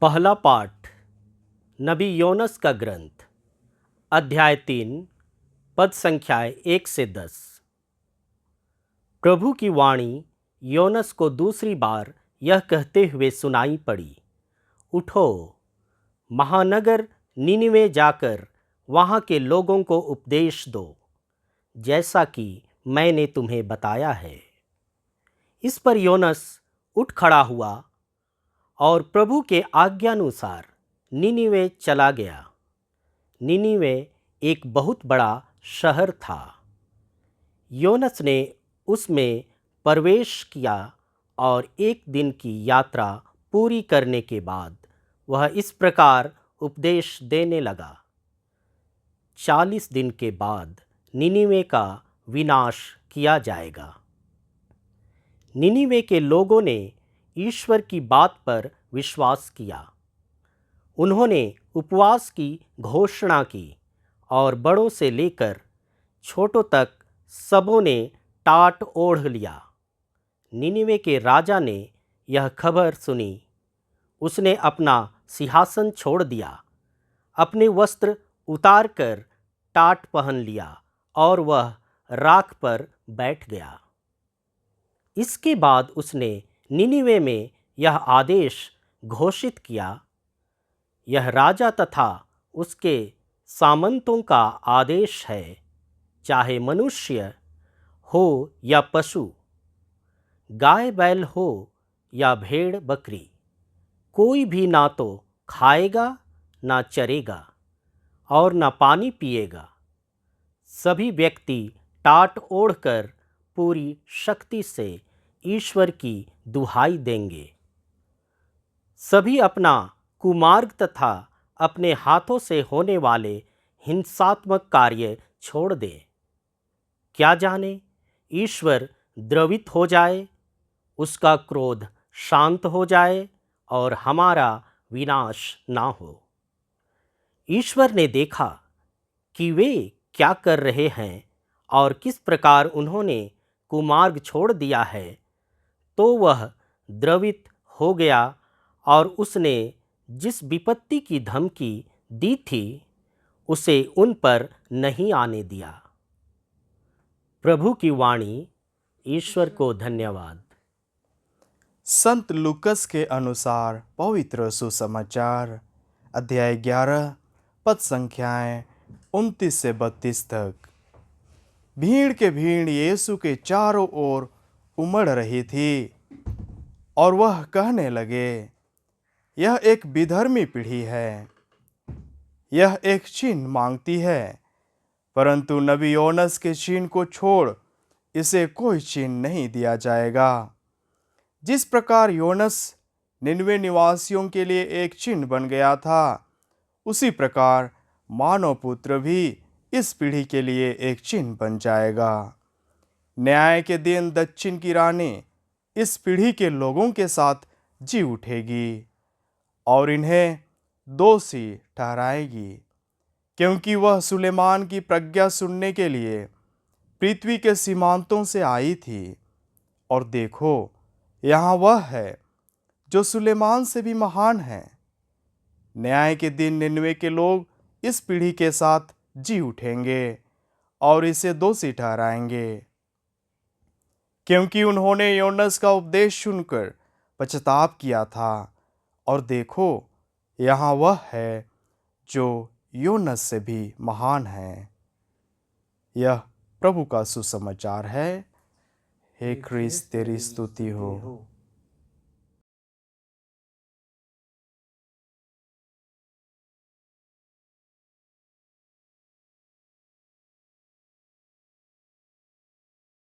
पहला पाठ नबी योनस का ग्रंथ, अध्याय 3, पद संख्याएं 1 से 10। प्रभु की वाणी योनस को दूसरी बार यह कहते हुए सुनाई पड़ी, उठो, महानगर निनिवे जाकर वहाँ के लोगों को उपदेश दो, जैसा कि मैंने तुम्हें बताया है। इस पर योनस उठ खड़ा हुआ और प्रभु के आज्ञानुसार निनिवे चला गया। निनिवे एक बहुत बड़ा शहर था। योनस ने उसमें प्रवेश किया और 1 दिन की यात्रा पूरी करने के बाद वह इस प्रकार उपदेश देने लगा। 40 दिन के बाद निनिवे का विनाश किया जाएगा। निनिवे के लोगों ने ईश्वर की बात पर विश्वास किया। उन्होंने उपवास की घोषणा की और बड़ों से लेकर छोटों तक सबों ने टाट ओढ़ लिया। निनिवे के राजा ने यह खबर सुनी। उसने अपना सिंहासन छोड़ दिया, अपने वस्त्र उतारकर टाट पहन लिया और वह राख पर बैठ गया। इसके बाद उसने निनिवे में यह आदेश घोषित किया, यह राजा तथा उसके सामंतों का आदेश है, चाहे मनुष्य हो या पशु, गाय बैल हो या भेड़ बकरी, कोई भी ना तो खाएगा ना चरेगा और ना पानी पिएगा। सभी व्यक्ति टाट ओढ़कर पूरी शक्ति से ईश्वर की दुहाई देंगे। सभी अपना कुमार्ग तथा अपने हाथों से होने वाले हिंसात्मक कार्य छोड़ दें। क्या जाने ईश्वर द्रवित हो जाए, उसका क्रोध शांत हो जाए और हमारा विनाश ना हो। ईश्वर ने देखा कि वे क्या कर रहे हैं और किस प्रकार उन्होंने कुमार्ग छोड़ दिया है, तो वह द्रवित हो गया और उसने जिस विपत्ति की धमकी दी थी उसे उन पर नहीं आने दिया। प्रभु की वाणी। ईश्वर को धन्यवाद। संत लूकस के अनुसार पवित्र सुसमाचार, अध्याय 11, पद संख्याएं 29 से 32 तक। भीड़ के भीड़ यीशु के चारों ओर उमड़ रही थी और वह कहने लगे, यह एक विधर्मी पीढ़ी है, यह एक चिन्ह मांगती है, परंतु नबी योनस के चिन्ह को छोड़ इसे कोई चिन्ह नहीं दिया जाएगा। जिस प्रकार योनस निनवे निवासियों के लिए एक चिन्ह बन गया था, उसी प्रकार मानव पुत्र भी इस पीढ़ी के लिए एक चिन्ह बन जाएगा। न्याय के दिन दक्षिण की रानी इस पीढ़ी के लोगों के साथ जी उठेगी और इन्हें दोषी ठहराएगी, क्योंकि वह सुलेमान की प्रज्ञा सुनने के लिए पृथ्वी के सीमांतों से आई थी। और देखो, यहाँ वह है जो सुलेमान से भी महान है। न्याय के दिन निनवे के लोग इस पीढ़ी के साथ जी उठेंगे और इसे दोषी ठहराएंगे, क्योंकि उन्होंने योनस का उपदेश सुनकर पश्चाताप किया था। और देखो, यहाँ वह है जो योनस से भी महान है। यह प्रभु का सुसमाचार है। हे ख्रीस्त, तेरी स्तुति हो।